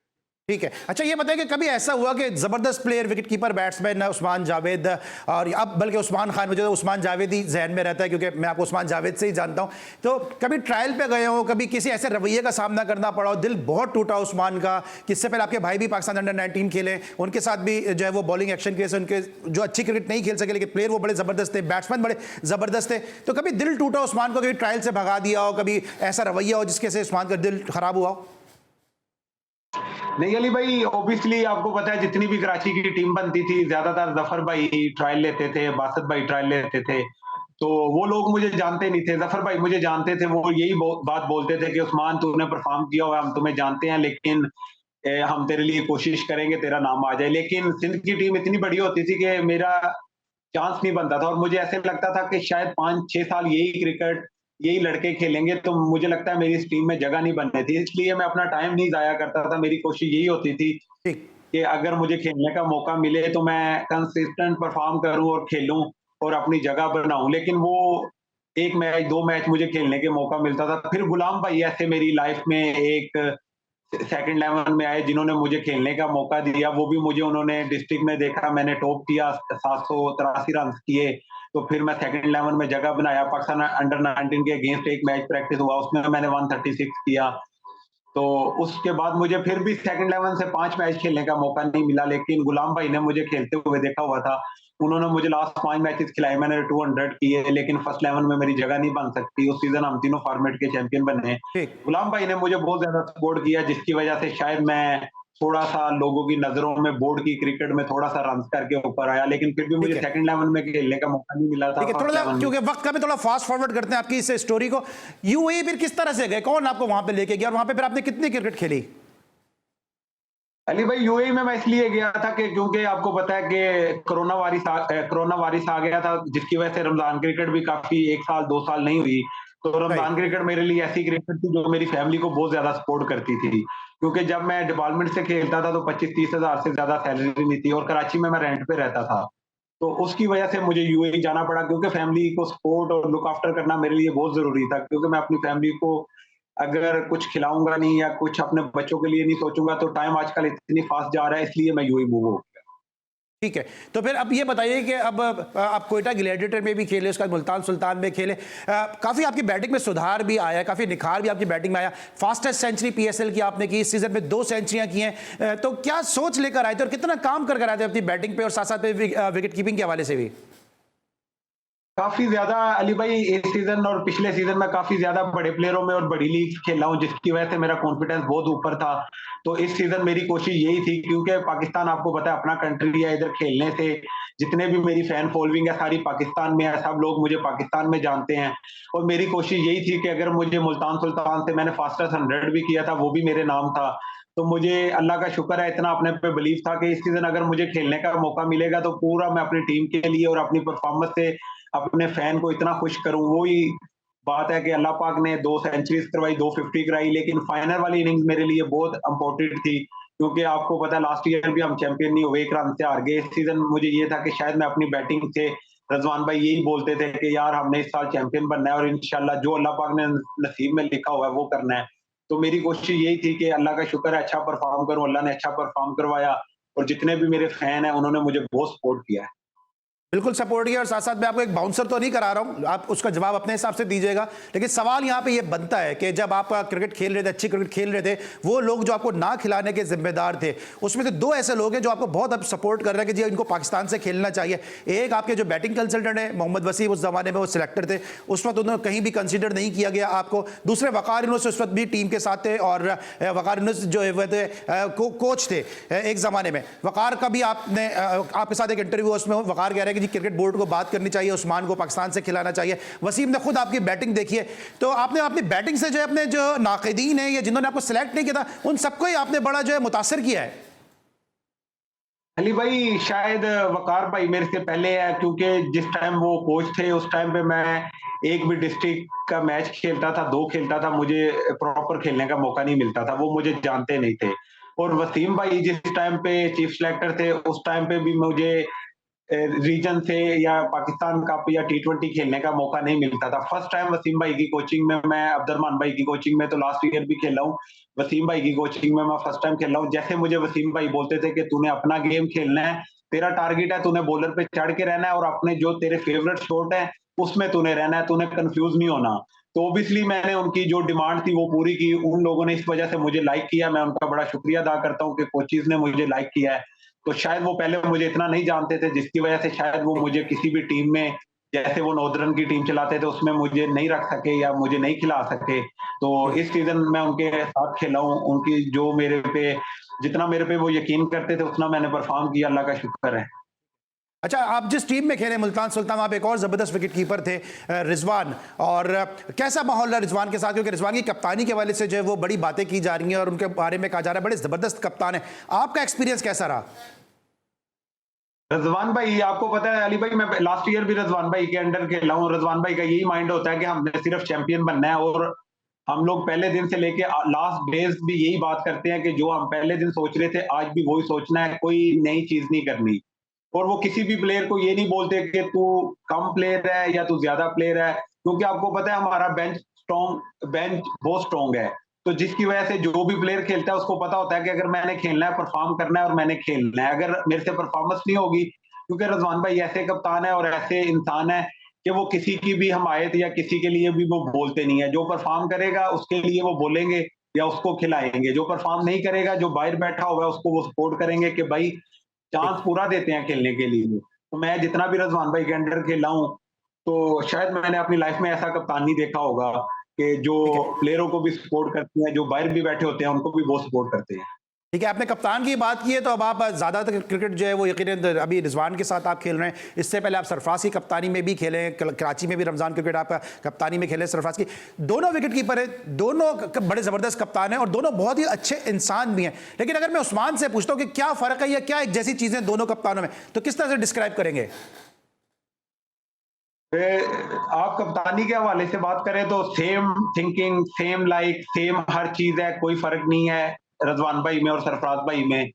ठीक है। अच्छा ये बताएं कि कभी ऐसा हुआ कि ज़बरदस्त player wicket keeper batsman Usman Javed, और अब बल्कि उस्मान खान, मुझे तो उस्मान जावेद ही जहन में रहता है क्योंकि मैं आपको उस्मान जावेद से ही जानता हूं, तो कभी ट्रायल पे गए हो, कभी किसी ऐसे रवैये का सामना करना पड़ा हो, दिल बहुत टूटा उस्मान का? किससे पहले आपके भाई भी पाकिस्तान अंडर-19 खेले, उनके साथ भी जो है वो बॉलिंग एक्शन के, उनके जो अच्छी क्रिकेट नहीं खेल सके लेकिन प्लेयर वो बड़े ज़बरदस्त थे, बैट्समैन बड़े ज़बरदस्त थे, तो कभी दिल टूटा उस्मान को, कभी ट्रायल से भगा दिया हो, कभी ऐसा रवैया हो जिसके से उस्मान का दिल खराब हुआ हो? नहीं अली भाई, ऑब्वियसली आपको पता है जितनी भी कराची की टीम बनती थी ज्यादातर जफर भाई ट्रायल लेते थे, बासत भाई ट्रायल लेते थे। तो वो लोग मुझे जानते नहीं थे, जफर भाई मुझे जानते थे। वो यही बात बोलते थे कि उस्मान तूने परफॉर्म किया हुआ, हम तुम्हें जानते हैं, लेकिन हम तेरे लिए कोशिश करेंगे तेरा नाम आ जाए। लेकिन सिंध की टीम इतनी बड़ी होती थी कि मेरा चांस नहीं बनता था, और मुझे ऐसे लगता था कि शायद 5-6 साल यही क्रिकेट यही लड़के खेलेंगे, तो मुझे लगता है मेरी इस टीम में जगह नहीं बननी थी, इसलिए मैं अपना टाइम नहीं ज़ाया करता था। मेरी कोशिश यही होती थी ठीक। कि अगर मुझे खेलने का मौका मिले तो मैं कंसिस्टेंट परफॉर्म करूं और खेलूं और अपनी जगह बनाऊं। लेकिन वो 1 मैच 2 मैच मुझे खेलने के मौका मिलता था। फिर गुलाम भाई ऐसे मेरी लाइफ में एक सेकंड 11 में आए जिन्होंने मुझे खेलने का मौका दिया। वो भी मुझे उन्होंने डिस्ट्रिक्ट में देखा, मैंने टॉप किया, 783 रन किए। तो फिर मैं सेकंड 11 में जगह बनाया। पाकिस्तान अंडर 19 के अगेंस्ट एक मैच प्रैक्टिस हुआ, उसमें मैंने 136 किया। तो उसके बाद मुझे फिर भी सेकंड 11 से 5 मैच खेलने का मौका नहीं मिला, लेकिन गुलाम भाई ने मुझे खेलते हुए देखा हुआ था। उन्होंने मुझे लास्ट 5 मैचेस खिलाए, मैंने 200 किए, लेकिन फर्स्ट 11 में मेरी जगह नहीं बन सकती। उस सीजन हम तीनों फॉर्मेट के चैंपियन बने। ठीक। गुलाम भाई ने मुझे बहुत ज़्यादा सपोर्ट किया, जिसकी वजह से शायद मैं थोड़ा-सा लोगों की नज़रों में बोर्ड की क्रिकेट में थोड़ा-सा रन्स करके ऊपर आया, लेकिन फिर भी मुझे ठीक है। सेकंड 11 में खेलने का मौका नहीं मिला था ठीक है, फर्स्ट थोड़ा 11 में। क्योंकि वक्त का भी थोड़ा फास्ट फॉरवर्ड करते हैं आपकी इस स्टोरी को। यूएई फिर किस तरह से गए, कौन आपको वहां पे लेके गया और वहां पे फिर आपने कितनी क्रिकेट खेली? अली भाई यूएई में मैं इसलिए गया था कि क्योंकि आपको पता है कि कोरोना वायरस आ गया था, जिसकी वजह से रमजान क्रिकेट भी काफी 1 साल 2 साल नहीं हुई। तो रमजान क्रिकेट मेरे लिए ऐसी क्रिकेट थी जो मेरी फैमिली को बहुत ज्यादा सपोर्ट करती थी, क्योंकि जब मैं डिपार्टमेंट से खेलता था तो 25-30 हजार से ज्यादा सैलरी नहीं थी और कराची में मैं रेंट पे रहता था। तो उसकी वजह से मुझे यूएई जाना पड़ा, क्योंकि फैमिली को सपोर्ट और लुक आफ्टर करना मेरे लिए बहुत जरूरी था, क्योंकि मैं अपनी फैमिली को अगर कुछ खिलाऊँगा नहीं या कुछ अपने बच्चों के लिए नहीं सोचूँगा, तो टाइम आजकल इतनी फास्ट जा रहा है, इसलिए मैं यूएई मूव हो गया। ठीक है, तो फिर अब ये बताइए कि अब आप कोयटा ग्लैडिएटर में भी खेले, उसके बाद मुल्तान सुल्तान में खेले, काफ़ी आपकी बैटिंग में सुधार भी आया है, काफ़ी निखार भी आपकी बैटिंग में आया। फास्टेस्ट सेंचुरी पीएसएल की आपने की, इस सीजन में 2 सेंचुरियां की हैं। तो क्या सोच लेकर आए थे और कितना काम कर आए थे अपनी बैटिंग पे और साथ साथ विकेट कीपिंग के हवाले से भी? काफ़ी ज़्यादा अली भाई इस सीज़न और पिछले सीज़न में काफ़ी ज़्यादा बड़े प्लेयरों में और बड़ी लीग खेला हूँ, जिसकी वजह से मेरा कॉन्फिडेंस बहुत ऊपर था। तो इस सीज़न मेरी कोशिश यही थी, क्योंकि पाकिस्तान आपको पता है अपना कंट्री है, इधर खेलने से जितने भी मेरी फैन फॉलोइंग है सारी पाकिस्तान में है, सब लोग मुझे पाकिस्तान में जानते हैं। और मेरी कोशिश यही थी कि अगर मुझे मुल्तान सुल्तान से मैंने फास्टेस्ट 100 भी किया था, वो भी मेरे नाम था। तो मुझे अल्लाह का शुक्र है, इतना अपने पे बिलीव था कि इस सीज़न अगर मुझे खेलने का मौका मिलेगा तो पूरा मैं अपनी टीम के लिए और अपनी परफॉर्मेंस से अपने फैन को इतना खुश करूं। वो ही बात है कि अल्लाह पाक ने 2 सेंचुरीज करवाई, 250 कराई, लेकिन फाइनल वाली इनिंग्स मेरे लिए बहुत इंपॉर्टेंट थी, क्योंकि आपको पता है लास्ट ईयर भी हम चैंपियन नहीं हुए, 1 रन से हार गए। इस सीजन मुझे ये था कि शायद मैं अपनी बैटिंग से, रजवान भाई यही बोलते थे कि यार हमने इस साल चैंपियन बनना है और इंशाल्लाह जो अल्लाह पाक ने नसीब में लिखा हुआ है वो करना है। तो मेरी कोशिश यही थी कि अल्लाह का शुक्र है अच्छा परफॉर्म करूं, अल्लाह ने अच्छा परफॉर्म करवाया और जितने भी मेरे फैन हैं उन्होंने मुझे बहुत सपोर्ट किया है। बिल्कुल सपोर्ट किया और साथ साथ मैं आपको एक बाउंसर तो नहीं करा रहा हूं, आप उसका जवाब अपने हिसाब से दीजिएगा, लेकिन सवाल यहां पे ये बनता है कि जब आप क्रिकेट खेल रहे थे, अच्छी क्रिकेट खेल रहे थे, वो लोग जो आपको ना खिलाने के जिम्मेदार थे, उसमें से 2 ऐसे लोग हैं जो आपको बहुत अब सपोर्ट कर रहे हैं कि जी इनको पाकिस्तान से खेलना चाहिए। एक आपके जो बैटिंग कंसल्टेंट है मोहम्मद वसीम, उस जमाने में वो सिलेक्टर थे, उस वक्त उन्होंने कहीं भी कंसिडर नहीं किया गया आपको। दूसरे वकार यूनुस उस वक्त भी टीम के साथ थे और वकार यूनुस जो है कोच थे एक जमाने में। वकार का भी आपने आपके साथ एक इंटरव्यू, उसमें वकार कह रहे हैं कि जी क्रिकेट बोर्ड को बात करनी चाहिए, उस्मान को पाकिस्तान से खिलाना चाहिए। वसीम ने खुद आपकी बैटिंग देखी है, तो आपने अपनी बैटिंग से जो है अपने जो नाक़िदीन है या जिन्होंने आपको सिलेक्ट नहीं किया था, उन सबको ही आपने बड़ा जो है मुतासर किया है। अली भाई शायद वकार भाई मेरे से पहले है, क्योंकि जिस टाइम वो कोच थे उस टाइम पे मैं एक भी डिस्ट्रिक्ट का मैच खेलता था, 2 खेलता था, मुझे प्रॉपर खेलने का मौका नहीं मिलता था, वो मुझे जानते नहीं थे। और वसीम भाई जिस टाइम पे चीफ सिलेक्टर थे उस टाइम पे भी मुझे रीजन से या पाकिस्तान कप या टी20 खेलने का मौका नहीं मिलता था। फर्स्ट टाइम वसीम भाई की कोचिंग में, मैं अब्दुर्रहमान भाई की कोचिंग में तो लास्ट ईयर भी खेला हूँ, वसीम भाई की कोचिंग में मैं फर्स्ट टाइम खेल रहा हूँ। जैसे मुझे वसीम भाई बोलते थे कि तूने अपना गेम खेलना है, तेरा टारगेट है, तूने बॉलर पे चढ़ के रहना है और अपने जो तेरे फेवरेट शॉट है उसमें तूने रहना है, तूने कंफ्यूज नहीं होना। तो ऑब्वियसली मैंने उनकी जो डिमांड थी वो पूरी की, उन लोगों ने इस वजह से मुझे लाइक किया, मैं उनका बड़ा शुक्रिया अदा करता हूँ कि कोचेज ने मुझे लाइक किया है। तो शायद वो पहले मुझे इतना नहीं जानते थे, जिसकी वजह से शायद वो मुझे किसी भी टीम में, जैसे वो नॉर्दर्न की टीम चलाते थे उसमें मुझे नहीं रख सके या मुझे नहीं खिला सके। तो इस सीजन मैं उनके साथ खेला हूँ, उनकी जो मेरे पे जितना मेरे पे वो यकीन करते थे उतना मैंने परफॉर्म किया, अल्लाह का शुक्र है। अच्छा, आप जिस टीम में खेले मुल्तान सुल्तान, आप एक और जबरदस्त विकेट कीपर थे रिजवान, और कैसा माहौल रहा रिजवान के साथ, क्योंकि रिजवान की कप्तानी के वाले से जो है वो बड़ी बातें की जा रही हैं और उनके बारे में कहा जा रहा है बड़े जबरदस्त कप्तान है, आपका एक्सपीरियंस कैसा रहा? रजवान भाई, आपको पता है अली भाई, मैं लास्ट ईयर भी रजवान भाई के अंडर खेला हूँ। रजवान भाई का यही माइंड होता है कि हमने सिर्फ चैंपियन बनना है, और हम लोग पहले दिन से लेके लास्ट डेज भी यही बात करते हैं कि जो हम पहले दिन सोच रहे थे आज भी वही सोचना है, कोई नई चीज नहीं करनी। और वो किसी भी प्लेयर को ये नहीं बोलते कि तू कम प्लेयर है या तू ज्यादा प्लेयर है, क्योंकि आपको पता है हमारा बेंच बहुत स्ट्रॉन्ग है। तो जिसकी वजह से जो भी प्लेयर खेलता है उसको पता होता है कि अगर मैंने खेलना है, परफॉर्म करना है और मैंने खेलना है। अगर मेरे से परफॉर्मेंस नहीं होगी, क्योंकि रजवान भाई ऐसे कप्तान है और ऐसे इंसान है कि वो किसी की भी हमायत या किसी के लिए भी वो बोलते नहीं है। जो परफॉर्म करेगा उसके लिए वो बोलेंगे या उसको खिलाएंगे, जो परफॉर्म नहीं करेगा, जो बाहर बैठा हुआ है, उसको वो सपोर्ट करेंगे कि भाई चांस पूरा देते हैं खेलने के लिए। तो मैं जितना भी रजवान भाई के अंडर खेला हूँ, तो शायद मैंने अपनी लाइफ में ऐसा कप्तान नहीं देखा होगा कि जो ठीक है। प्लेयरों को भी सपोर्ट करते हैं, जो बाहर भी बैठे होते हैं उनको भी वो सपोर्ट करते हैं। ठीक है, आपने कप्तान की बात की है, तो अब आप ज़्यादातर क्रिकेट जो है वो यकीनन अभी रिजवान के साथ आप खेल रहे हैं। इससे पहले आप सरफराज की कप्तानी में भी खेले हैं, कराची में भी रमज़ान क्रिकेट आप कप्तानी में खेले सरफराज की। दोनों विकेट कीपर है, दोनों बड़े ज़बरदस्त कप्तान हैं और दोनों बहुत ही अच्छे इंसान भी हैं। लेकिन अगर मैं उस्मान से पूछता हूँ कि क्या फ़र्क है या क्या एक जैसी चीज़ें दोनों कप्तानों में, तो किस तरह से डिस्क्राइब करेंगे? आप कप्तानी के हवाले से बात करें तो same thinking, same like, same हर चीज है, कोई फर्क नहीं है रजवान भाई में और सरफराज भाई में।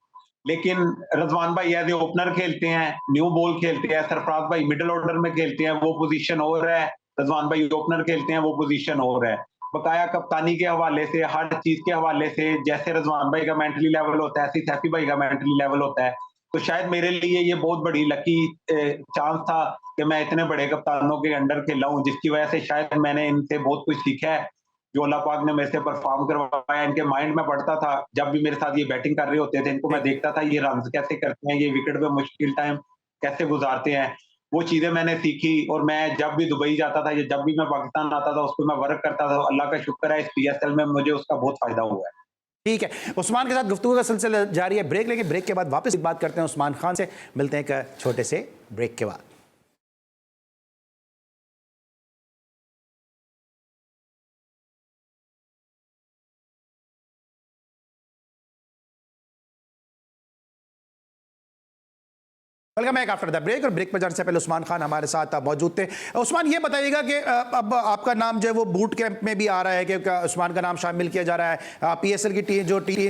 लेकिन रजवान भाई एज ए ओपनर खेलते हैं, न्यू बॉल खेलते हैं, सरफराज भाई मिडिल ऑर्डर में खेलते हैं, वो पोजीशन और है। रजवान भाई ओपनर खेलते हैं, वो पोजीशन और है। बकाया कप्तानी के हवाले से, हर चीज के हवाले से, जैसे रजवान भाई का मेंटली लेवल होता है, ऐसे सैफी भाई का मेंटली लेवल होता है। तो शायद मेरे लिए ये बहुत बड़ी लकी चांस था कि मैं इतने बड़े कप्तानों के अंडर खेला हूँ, जिसकी वजह से शायद मैंने इनसे बहुत कुछ सीखा है, जो अल्लाह पाक ने मेरे से परफॉर्म करवाया। इनके माइंड में पड़ता था, जब भी मेरे साथ ये बैटिंग कर रहे होते थे, इनको मैं देखता था ये रन्स कैसे करते हैं, ये विकेट पे मुश्किल टाइम कैसे गुजारते हैं। वो चीजें मैंने सीखी, और मैं जब भी दुबई जाता था या जब भी मैं पाकिस्तान आता था, उस पर मैं वर्क करता था। अल्लाह का शुक्र है इस PSL में मुझे उसका बहुत फायदा हुआ है। ठीक है, उस्मान के साथ गुफ्तगू का सिलसिला जारी है। ब्रेक लेंगे, ब्रेक के बाद वापस बात करते हैं उस्मान खान से। मिलते हैं एक छोटे से ब्रेक के बाद। Welcome back after the break. और ब्रेक पर जाने से पहले उस्मान खान हमारे साथ मौजूद थे। उस्मान, ये बताइएगा कि अब आपका नाम जो है वो बूट कैंप में भी आ रहा है कि उस्मान का नाम शामिल किया जा रहा है। PSL की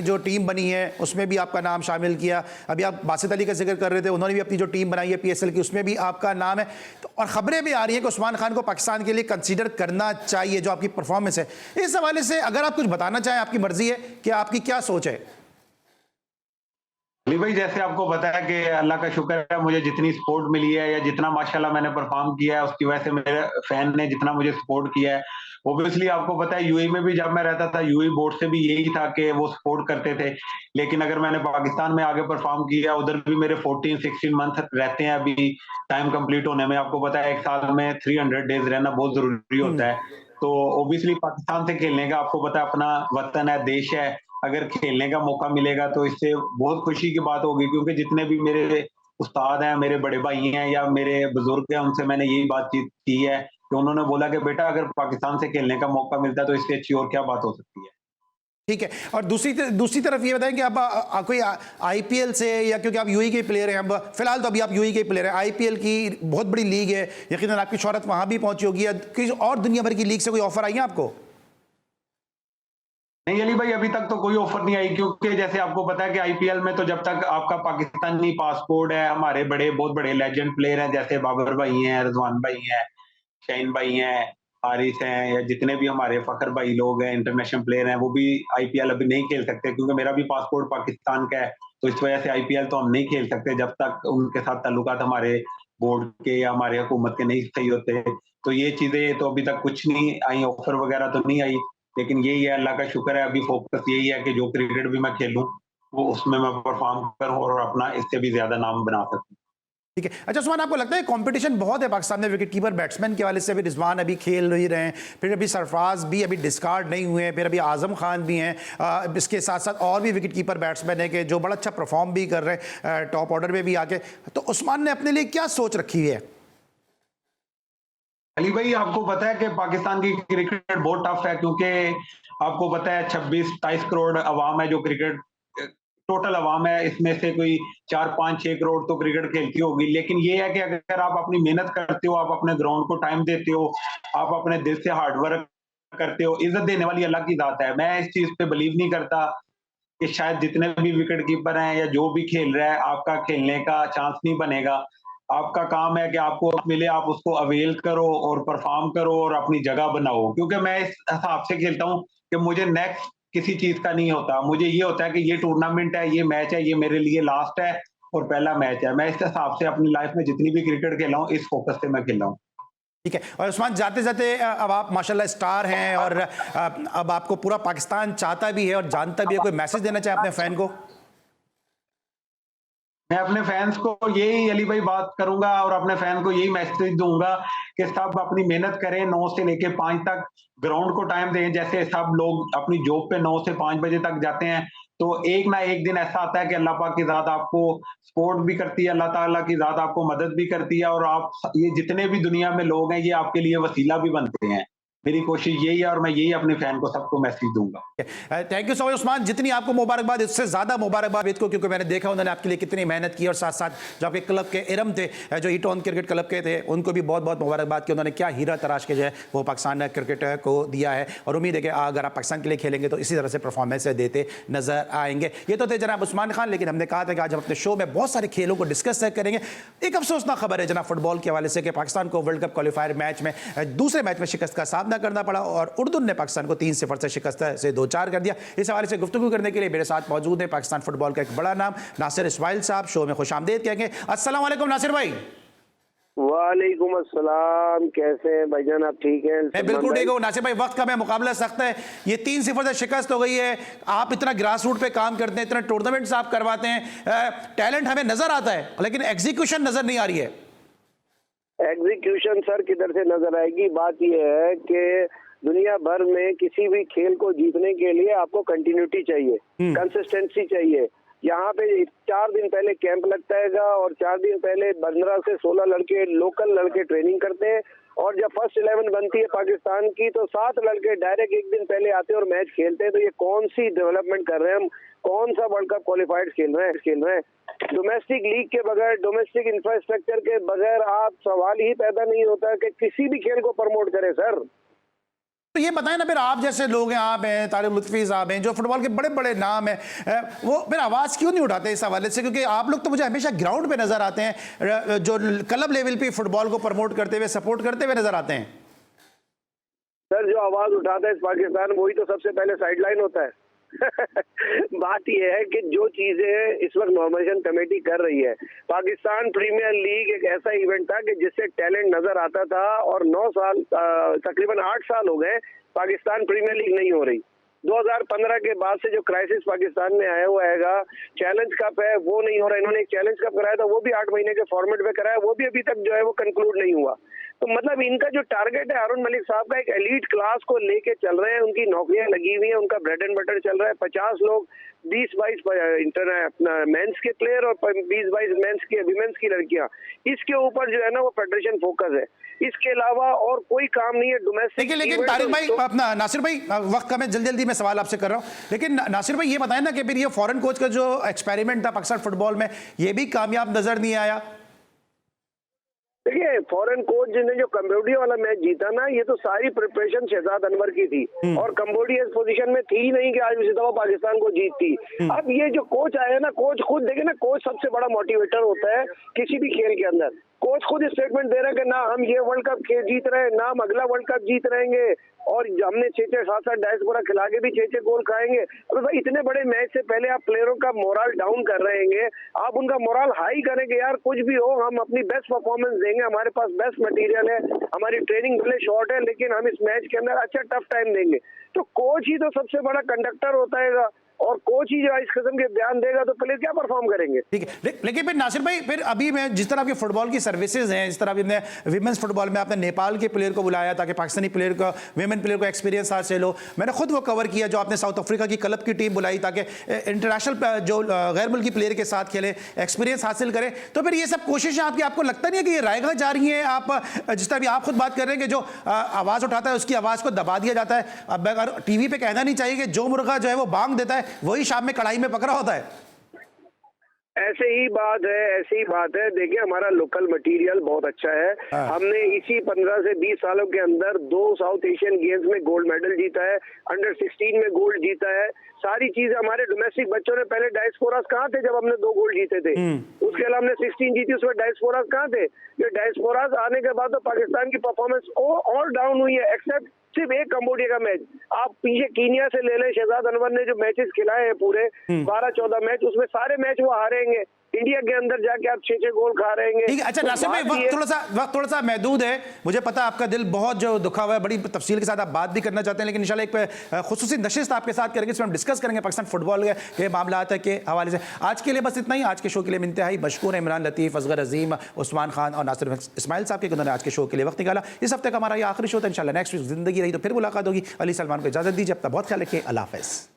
जो टीम बनी है उसमें भी आपका नाम शामिल किया। अभी आप बासित अली का जिक्र कर रहे थे, उन्होंने भी अपनी जो टीम बनाई है PSL की, उसमें भी आपका नाम है। तो और ख़बरें भी आ रही हैं कि उस्मान खान को पाकिस्तान के लिए कंसीडर करना चाहिए, जो आपकी परफॉर्मेंस है। इस हवाले से अगर आप कुछ बताना चाहें, आपकी मर्जी है कि आपकी क्या सोच है? अली भाई, जैसे आपको पता है कि अल्लाह का शुक्र है, मुझे जितनी सपोर्ट मिली है या जितना माशाल्लाह मैंने परफॉर्म किया है, उसकी वजह से मेरे फैन ने जितना मुझे सपोर्ट किया है। ओब्वियसली आपको पता है UAE में भी जब मैं रहता था, UAE बोर्ड से भी यही था कि वो सपोर्ट करते थे। लेकिन अगर मैंने पाकिस्तान में आगे परफॉर्म किया, उधर भी मेरे 14-16 मंथ रहते हैं अभी टाइम कंप्लीट होने में। आपको पता है एक साल में 300 डेज रहना बहुत जरूरी होता है। तो ओब्वियसली पाकिस्तान से खेलने का, आपको पता है अपना वतन है, देश है, अगर खेलने का मौका मिलेगा तो इससे बहुत खुशी की बात होगी। क्योंकि जितने भी मेरे उस्ताद हैं, मेरे बड़े भाई हैं या मेरे बुजुर्ग हैं, उनसे मैंने यही बातचीत की है कि उन्होंने बोला कि बेटा अगर पाकिस्तान से खेलने का मौका मिलता है तो इससे अच्छी और क्या बात हो सकती है। ठीक है, और दूसरी तरफ ये बताएं कि आप कोई IPL से, या क्योंकि आप UAE के प्लेयर हैं, अब फिलहाल तो अभी आप UAE के प्लेयर हैं, IPL की बहुत बड़ी लीग है, यकीनन आपकी शोहरत वहां भी पहुंची होगी, या किसी और दुनिया भर की लीग से कोई ऑफर आई है आपको? नहीं अली भाई, अभी तक तो कोई ऑफर नहीं आई, क्योंकि जैसे आपको पता है कि IPL में तो जब तक आपका पाकिस्तानी पासपोर्ट है, हमारे बहुत बड़े लेजेंड प्लेयर हैं, जैसे बाबर भाई हैं, रजवान भाई हैं, शाहीन भाई हैं, हारिस हैं, या जितने भी हमारे फखर भाई लोग हैं, इंटरनेशनल प्लेयर हैं, वो भी IPL अभी नहीं खेल सकते, क्योंकि मेरा भी पासपोर्ट पाकिस्तान का है। तो इस वजह से IPL तो हम नहीं खेल सकते जब तक उनके साथ ताल्लुकात हमारे बोर्ड के या हमारे हुकूमत के नहीं सही होते। तो ये चीजें तो अभी तक कुछ नहीं आई, ऑफर वगैरह तो नहीं आई। लेकिन यही है, अल्लाह का शुक्र है, अभी फोकस यही है कि जो क्रिकेट भी मैं खेलूं वो उसमें मैं परफॉर्म करूं और अपना इससे भी ज्यादा नाम बना सकूं। ठीक है, अच्छा उस्मान, आपको लगता है कंपटीशन बहुत है पाकिस्तान में विकेट कीपर बैट्समैन के वाले से? अभी रिजवान अभी खेल नहीं रहे हैं, फिर अभी सरफराज भी अभी डिस्कार्ड नहीं हुए हैं, फिर अभी आजम खान भी हैं, इसके साथ साथ और भी विकेट कीपर बैट्समैन है कि जो बड़ा अच्छा परफॉर्म भी कर रहे हैं टॉप ऑर्डर में भी आके। तो उस्मान ने अपने लिए क्या सोच रखी है? अली भाई, आपको पता है कि पाकिस्तान की क्रिकेट बहुत टफ है, क्योंकि आपको पता है 26-27 करोड़ अवाम है जो क्रिकेट टोटल अवाम है, इसमें से कोई 4-5-6 करोड़ तो क्रिकेट खेलती होगी। लेकिन ये है कि अगर आप अपनी मेहनत करते हो, आप अपने ग्राउंड को टाइम देते हो, आप अपने दिल से हार्ड वर्क करते हो, इज्जत देने वाली अल्लाह की ज़ात है। मैं इस चीज़ पे बिलीव नहीं करता कि शायद जितने भी विकेट कीपर हैं या जो भी खेल रहा है, आपका खेलने का चांस नहीं बनेगा। आपका काम है कि आपको मिले, आप उसको अवेल करो और परफॉर्म करो और अपनी जगह बनाओ। क्योंकि मैं इस हिसाब से खेलता हूँ कि मुझे नेक्स्ट किसी चीज़ का नहीं होता। मुझे ये होता है कि ये टूर्नामेंट है, ये मैच है, ये मेरे लिए लास्ट है और पहला मैच है। मैं इस हिसाब से अपनी लाइफ में जितनी भी क्रिकेट खेला हूँ, इस फोकस से मैं खेला हूँ। ठीक है। और उस्मान, जाते जाते अब आप माशाल्लाह स्टार हैं और अब आपको पूरा पाकिस्तान चाहता भी है और जानता भी है, कोई मैसेज देना चाहे अपने फैन को? मैं अपने फैंस को यही अली भाई बात करूंगा और अपने फैन को यही मैसेज दूंगा कि सब अपनी मेहनत करें, 9 से लेके 5 तक ग्राउंड को टाइम दें। जैसे सब लोग अपनी जॉब पे 9 से 5 बजे तक जाते हैं, तो एक ना एक दिन ऐसा आता है कि अल्लाह पाक की ज़ात आपको सपोर्ट भी करती है, अल्लाह ताला की ज़ात आपको मदद भी करती है और आप ये जितने भी दुनिया में लोग हैं, ये आपके लिए वसीला भी बनते हैं। मेरी कोशिश यही है और मैं यही अपने फैन को सबको मैसेज दूंगा। Thank you so much Usman, जितनी आपको मुबारकबाद, इससे ज्यादा मुबारकबाद को, क्योंकि मैंने देखा उन्होंने आपके लिए कितनी मेहनत की और साथ साथ जो आपके क्लब के इरम थे, जो ईटन क्रिकेट क्लब के थे, उनको भी बहुत बहुत मुबारकबाद कि उन्होंने क्या हीरा तराश के जो है वो पाकिस्तान क्रिकेट को दिया है। और उम्मीद है कि अगर आप पाकिस्तान के लिए खेलेंगे तो इसी तरह से परफॉर्मेंस देते नजर आएंगे। ये तो थे जनाब उस्मान खान, लेकिन हमने कहा था कि आज हम अपने शो में बहुत सारे खेलों को डिस्कस करेंगे। एक अफसोसनाक खबर है जनाब फुटबॉल के हवाले से कि पाकिस्तान को वर्ल्ड कप क्वालिफायर मैच में दूसरे मैच में शिकस्त का सामना करना पड़ा और उर्दुन ने पाकिस्तान को 3-0 से शिकस्त से 2-4 कर दिया। इस हवाले से गुफ्तगू करने के लिए मेरे साथ मौजूद है पाकिस्तान फुटबॉल का एक बड़ा नाम नासिर इस्माइल साहब। शो में खुशामदीद कहेंगे। अस्सलाम वालेकुम नासिर भाई। वालेकुम अस्सलाम, कैसे हैं भाईजान, आप ठीक हैं? मैं बिल्कुल ठीक हूँ नासिर भाई। वक्त का मैं मुकाबला सख्त है, ये 3-0 से शिकस्त हो गई है। आप इतना ग्रास रूट पे काम करते हैं, इतना टूर्नामेंट्स आप करवाते हैं, टैलेंट हमें नजर आता है लेकिन एग्जीक्यूशन नजर नहीं आ रही है। एग्जीक्यूशन सर किधर से नजर आएगी? बात यह है कि दुनिया भर में किसी भी खेल को जीतने के लिए आपको कंटिन्यूटी चाहिए, कंसिस्टेंसी चाहिए। यहाँ पे 4 दिन पहले कैंप लगता है और 4 दिन पहले 15 से 16 लड़के, लोकल लड़के ट्रेनिंग करते हैं और जब फर्स्ट 11 बनती है पाकिस्तान की तो 7 लड़के डायरेक्ट एक दिन पहले आते हैं और मैच खेलते हैं। तो ये कौन सी डेवलपमेंट कर रहे हैं हम? कौन सा वर्ल्ड कप क्वालिफाइड खेल रहे हैं? डोमेस्टिक लीग के बगैर, डोमेस्टिक इंफ्रास्ट्रक्चर के बगैर आप सवाल ही पैदा नहीं होता कि किसी भी खेल को प्रमोट करें सर। तो ये बताएं ना फिर, आप जैसे लोग हैं, आप हैं तारिक लुत्फी साहब हैं, जो फुटबॉल के बड़े बड़े नाम हैं, वो फिर आवाज़ क्यों नहीं उठाते इस हवाले से? क्योंकि आप लोग तो मुझे हमेशा ग्राउंड पे नजर आते हैं, जो क्लब लेवल पे फुटबॉल को प्रमोट करते हुए, सपोर्ट करते हुए नजर आते हैं। सर जो आवाज उठाता है इस पाकिस्तान, वही तो सबसे पहले साइडलाइन होता है। बात यह है कि जो चीजें इस वक्त नॉर्मलाइजेशन कमेटी कर रही है, पाकिस्तान प्रीमियर लीग एक ऐसा इवेंट था कि जिससे टैलेंट नजर आता था और 9 साल, तकरीबन 8 साल हो गए पाकिस्तान प्रीमियर लीग नहीं हो रही। 2015 के बाद से जो क्राइसिस पाकिस्तान में आया हुआ है, चैलेंज कप है वो नहीं हो रहा। इन्होंने एक चैलेंज कप कराया था, वो भी 8 महीने के फॉर्मेट में कराया, वो भी अभी तक जो है वो कंक्लूड नहीं हुआ। तो मतलब इनका जो टारगेट है हारून मलिक साहब का, एक एलीट क्लास को लेके चल रहे हैं, उनकी नौकरियां लगी हुई हैं, उनका ब्रेड एंड बटर चल रहा है। 50 लोग, 20-22 अपना मेंस के प्लेयर और 20-22 मेंस की विमेंस की लड़कियां, इसके ऊपर जो है ना वो फेडरेशन फोकस है। इसके अलावा और कोई काम नहीं है डोमेस्टिक। लेकिन तारिक भाई, अपना नासिर भाई, वक्त का मैं जल्दी मैं सवाल आपसे कर रहा हूं, लेकिन नासिर भाई ये बताएं ना कि फिर ये फॉरेन कोच का जो एक्सपेरिमेंट था पाकिस्तान फुटबॉल में, ये भी कामयाब नजर नहीं आया। देखिए फॉरेन कोच जिन्हें जो कम्बोडिया वाला मैच जीता ना, ये तो सारी प्रिपरेशन शहजाद अनवर की थी और कम्बोडिया इस पोजीशन में थी ही नहीं कि आज भी दफा पाकिस्तान को जीतती। अब ये जो कोच आया ना, कोच खुद देखे ना, कोच सबसे बड़ा मोटिवेटर होता है किसी भी खेल के अंदर। कोच खुद स्टेटमेंट दे रहे हैं कि ना हम ये वर्ल्ड कप जीत रहे हैं, ना हम अगला वर्ल्ड कप जीत रहेंगे और हमने 6-6, 7-7 डायस्पोरा खिला के भी 6-6 गोल खाएंगे। अरे भाई इतने बड़े मैच से पहले आप प्लेयरों का मोरल डाउन कर रहे हैं, आप उनका मोरल हाई करेंगे। यार कुछ भी हो, हम अपनी बेस्ट परफॉर्मेंस देंगे, हमारे पास बेस्ट मटेरियल है, हमारी ट्रेनिंग भले शॉर्ट है, लेकिन हम इस मैच के अंदर अच्छा टफ टाइम देंगे। तो कोच ही तो सबसे बड़ा कंडक्टर होता है और कोच ही जो इस किस्म के बयान देगा तो प्लेयर क्या परफॉर्म करेंगे? ठीक है, लेकिन फिर नासिर भाई, फिर अभी मैं जिस तरह की फुटबॉल की सर्विसेज हैं, इस तरह आपने विमेंस फुटबॉल में आपने नेपाल के प्लेयर को बुलाया ताकि पाकिस्तानी प्लेयर को, विमेन प्लेयर को एक्सपीरियंस हासिल हो। मैंने खुद वो कवर किया जो आपने साउथ अफ्रीका की क्लब की टीम बुलाई ताकि इंटरनेशनल जो गैर मुल्की प्लेयर के साथ खेले, एक्सपीरियंस हासिल करें। तो फिर ये सब कोशिशें आपको लगता नहीं है कि ये रायगा जा रही है? आप जिस तरह भी आप खुद बात कर रहे हैं कि जो आवाज़ उठाता है उसकी आवाज़ को दबा दिया जाता है। अब अगर टीवी पे कहना नहीं चाहिए कि जो मुर्गा जो है वो बांग देता है वही शाम में कढ़ाई में पकड़ा होता है। ऐसे ही बात है। देखिए, हमारा लोकल मटेरियल बहुत अच्छा है। हमने इसी 15 से 20 सालों के अंदर 2 साउथ एशियन गेम्स में गोल्ड मेडल जीता है, अंडर 16 में गोल्ड जीता है। सारी चीजें हमारे डोमेस्टिक बच्चों ने, पहले डायस्पोरास कहाँ थे जब हमने 2 गोल्ड जीते थे? उसके अलावा हमने 16 जीती, उसमें डायस्पोरास कहाँ थे? ये डायस्पोरास आने के बाद तो पाकिस्तान की परफॉर्मेंस ऑल डाउन हुई है, एक्सेप्ट सिर्फ एक कंबोडिया का मैच। आप पीछे कीनिया से ले लें, शहजाद अनवर ने जो मैचेस खिलाए हैं पूरे 12-14 मैच, उसमें सारे मैच वो हारेंगे। इंडिया के अंदर जाके आप 6-6 गोल खा रहेंगे। ठीक है, अच्छा नासिर भाई, वक्त थोड़ा सा महदूद है। मुझे पता है आपका दिल बहुत जो दुखा हुआ है, बड़ी तफसील के साथ आप बात भी करना चाहते हैं, लेकिन इंशाल्लाह एक खुसूसी नशिस्त आपके साथ करेंगे, इसमें हम डिस्कस करेंगे पाकिस्तान फुटबॉल के मामला के हवाले से। आज के लिए बस इतना ही। आज के शो के लिए इंतहाई मशकूर है इमरान लतीफ़, असगर अजीम, उस्मान खान और नासिर इस्माइल साहब के, उन्होंने आज के शो के लिए वक्त निकाला। इस हफ्ते का हमारा ये आखिरी शो था। इंशाल्लाह नेक्स्ट वीक जिंदगी रही तो फिर मुलाकात होगी। अली सलमान को इजाजत दीजिए, अपना बहुत ख्याल रखिए। अल्लाह हाफ़िज़।